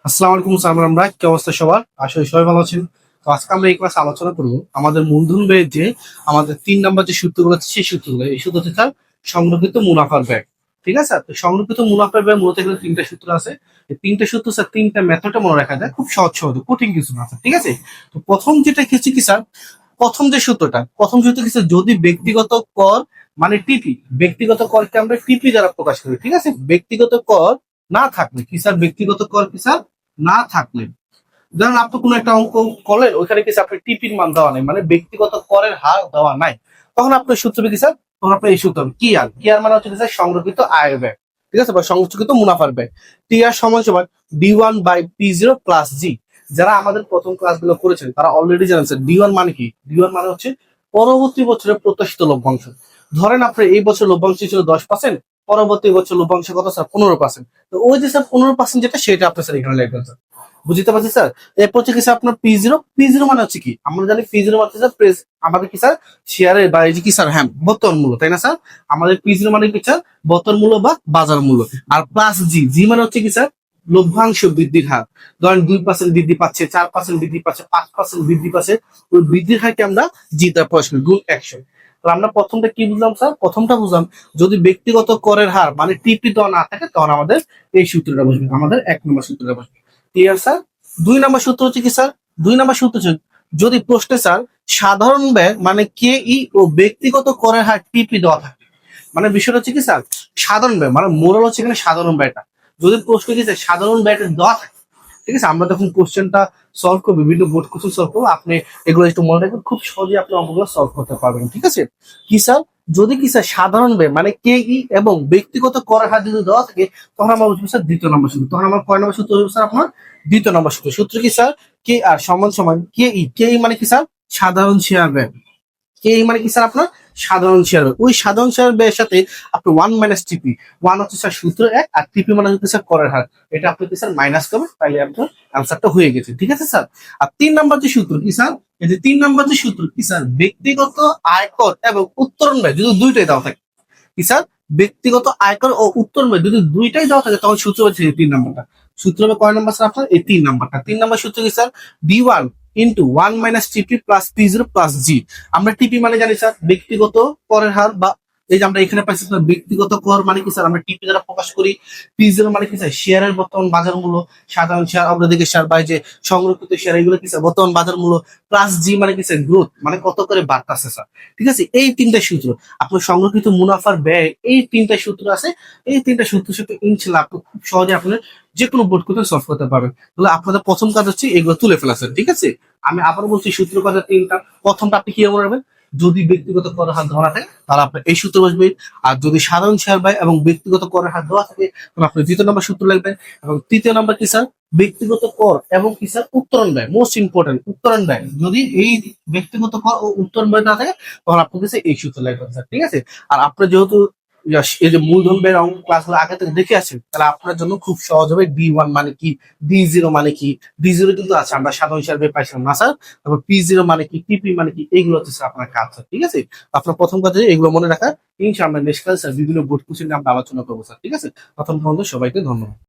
আসসালামু আলাইকুম স্যার, আমরা কি অবস্থা সবার? আসলে সবাই ভালো আছেন। তো আজকে আমরা এই ক্লাসে আলোচনা করবো আমাদের মূলধন ব্যয়ের যে আমাদের 3 নাম্বার যে সূত্রগুলো আছে সেই সূত্রগুলো। এই সূত্র হচ্ছে স্যার সংরক্ষিত মুনাফার ব্যয়। ঠিক আছে স্যার? তো সংরক্ষিত মুনাফার ব্যয় মূলত এখানে 3টা সূত্র আছে। এই 3টে সূত্র স্যার 3টা মেথডে মনে রাখা যায়, খুব সহজ সহজ, কঠিন কিছু না স্যার। ঠিক আছে? তো প্রথম যেটা হচ্ছে কি স্যার, প্রথম সূত্র কি স্যার, যদি ব্যক্তিগত কর মানে টিপি, ব্যক্তিগত করকে আমরা টিপি দ্বারা প্রকাশ করি। ঠিক আছে? ব্যক্তিগত কর না থাকলে কি স্যার, ব্যক্তিগত কর কি স্যার না থাকলে, ধরেন আপনি কোনো একটা অঙ্ক করলেন, ওইখানে কিছু আপনার টিপির মান দেওয়া নেই, মানে ব্যক্তিগত করের হার দেওয়া নাই, তখন আপনার সূত্র কি স্যার, তখন আপনার এই সূত্র হবে কি আর কি আর মানে হচ্ছে স্যার সংরক্ষিত আয়ের ব্যয়। ঠিক আছে, বা সংরক্ষিত মুনাফার ব্যয়। টি আর সমান সমান D1/P0 + G। যারা আমাদের প্রথম ক্লাসগুলো করেছেন তারা অলরেডি জানেন স্যার D1 মানে কি। D1 মানে হচ্ছে পরবর্তী বছরের প্রত্যাশিত লভ্যাংশ। ধরেন আপনার এই বছর লভ্যাংশ ছিল 10%, পরবর্তী বছর লভ্যাংশ কত স্যার, 15%। তো ওই যে স্যার 15% যেটা, সেটা আপনার স্যার এখানে লিখবেন স্যার। বুঝতে পারছি স্যার? এরপর হচ্ছে কি স্যার আপনার P0 মানে হচ্ছে কি, আমরা জানি P0 মানে স্যার আমাদের কি স্যার শেয়ারের বা এই যে কি স্যার, হ্যাঁ, বর্তমান মূল্য, তাই না স্যার? আমাদের P0 মানে কি স্যার, বর্তমান মূল্য বা বাজার মূল্য। আর প্লাস জি মানে হচ্ছে কি স্যার, লভ্যাংশ বৃদ্ধির হার। ধরেন 2% বৃদ্ধি পাচ্ছে, 4% বৃদ্ধি পাচ্ছে, 5% বৃদ্ধি পাচ্ছে, ওই বৃদ্ধির হারকে আমরা জি দ্বারা প্রকাশ করি, গুণ 100। তো আমরা প্রথমটা কি বুঝলাম স্যার, প্রথমটা বুঝলাম যদি ব্যক্তিগত করের হার মানে টিপি দেওয়া না থাকে, তখন আমাদের এই সূত্রটা বসবে, আমাদের 1 নম্বর সূত্রটা বসবে। Clear sir? 2 নম্বর সূত্র হচ্ছে কি স্যার, 2 নম্বর সূত্র হচ্ছে যদি প্রশ্নে স্যার সাধারণ ব্যয় মানে কে ই ও ব্যক্তিগত করের হার টিপি দেওয়া থাকে, মানে বিষয়টা হচ্ছে কি স্যার, সাধারণ ব্যয় মানে মোরাল হচ্ছে এখানে সাধারণ ব্যয়টা, যদি প্রশ্ন কি স্যার সাধারণ ব্যয়টা দেওয়া থাকে, ঠিক আছে, আমরা যখন কোশ্চেনটা সলভ করবো, বিভিন্ন বোর্ড কোশ্চেন সলভ করবো, আপনি এগুলো একটু মনে রাখবেন, খুব সহজে আপনি অঙ্কগুলো সলভ করতে পারবেন। ঠিক আছে? কি স্যার, যদি কি স্যার সাধারণ ব্যয় মানে কে ই এবং ব্যক্তিগত করের হার যদি দেওয়া থাকে, তখন আমরা বুঝবো স্যার 2য় নম্বর সূত্র। তখন আমার কয় নম্বর সূত্র হবে স্যার, আপনার 2য় নম্বর সূত্র। সূত্র কি স্যার, কে আর সমান সমান কে ই মানে কি স্যার, সাধারণ শেয়ার ব্যয়। কে মানে কি স্যার, আপনার সাধারণ শেয়ার ব্যয়। ওই সাধারণ শেয়ার ব্যয়ের সাথে আপনার 1 - টিপি, 1 হচ্ছে স্যার সূত্র 1, আর টিপি মানে হচ্ছে স্যার করের হার। এটা আপনি কি স্যার মাইনাস করবেন, তাইলে আপনার আনসারটা হয়ে গেছে। ঠিক আছে স্যার? আর 3 নম্বর যে সূত্র কি স্যার, এই যে 3 নম্বর যে সূত্র কি স্যার, ব্যক্তিগত আয়কর এবং উত্তোলন ব্যয় যদি দুইটাই দেওয়া থাকে, কি স্যার, ব্যক্তিগত আয়কর ও উত্তোলন ব্যয় যদি দুইটাই দেওয়া থাকে, তখন সূত্র হচ্ছে 3 নম্বরটা। সূত্র হবে কয় নম্বর স্যার, আপনার এই 3 নম্বরটা। 3 নম্বর সূত্র কি স্যার, D1 × 1 - টিপি + P0 + G। আমরা টিপি মানে জানি স্যার ব্যক্তিগত করের হার, বা এই যে আমরা এখানে পাইছি স্যার ব্যক্তিগত কর মানে কি স্যার, আমরা টিপি দ্বারা প্রকাশ করি। P0 মানে কি স্যার, শেয়ারের বর্তমান বাজার মূল্য, সাধারণ শেয়ার, অগ্রাধিকার শেয়ার বা এই যে সংরক্ষিত শেয়ার, এগুলো কি স্যার বর্তমান বাজার মূল্য। প্লাস জি মানে কি স্যার, গ্রোথ, মানে কত করে বাড়তেছে স্যার। ঠিক আছে? এই 3টা সূত্র, আপনার সংরক্ষিত মুনাফার ব্যয়, এই 3টা সূত্র আছে। এই 3টা সূত্রের সাথে ইনশাল্লাহ আপনি খুব সহজে আপনার যে কোনো বোর্ড কোশ্চেন সলভ করতে পারবেন। তাহলে আপনাদের প্রথম কাজ হচ্ছে এগুলো তুলে ফেলা স্যার। ঠিক আছে? আমি আবার বলছি, সূত্র কথা 3টা। প্রথমটা আপনি কি মনে রাখবেন, যদি ব্যক্তিগত করের হার ধরা থাকে, তাহলে আপনার এই সূত্র বসবে। আর যদি সাধারণ শেয়ার ব্যয় এবং ব্যক্তিগত করের হার দেওয়া থাকে, তাহলে আপনি 2য় নম্বর সূত্র লিখবেন। এবং 3য় নম্বর কি স্যার, ব্যক্তিগত কর এবং কি স্যার উত্তোলন ব্যয়, মোস্ট ইম্পর্টেন্ট উত্তোলন ব্যয়, যদি এই ব্যক্তিগত কর ও উত্তোলন ব্যয় না থাকে, তখন আপনি কি স্যার এই সূত্র লিখবেন স্যার। ঠিক আছে? আর আপনি যেহেতু এই যে মূলধন ব্যয়ের অঙ্ক ক্লাসগুলো আগে থেকে দেখে আছেন, তাহলে আপনার জন্য খুব সহজ হবে। D1 মানে কি, D0 মানে কি। D0 কিন্তু আছে, আমরা সাধারণ হিসাবে পাইছিলাম না স্যার। তারপর P0 মানে কি, টিপি মানে কি, এইগুলো হচ্ছে স্যার আপনার কাজ স্যার। ঠিক আছে? আপনার প্রথম কাজ হচ্ছে এগুলো মনে রাখা। ইনশাআল্লাহ নেক্সট ক্লাসে স্যার বিভিন্ন বোর্ড কোশ্চেন নিয়ে আমরা আলোচনা করবো স্যার। ঠিক আছে? প্রথম পর্যন্ত সবাইকে ধন্যবাদ।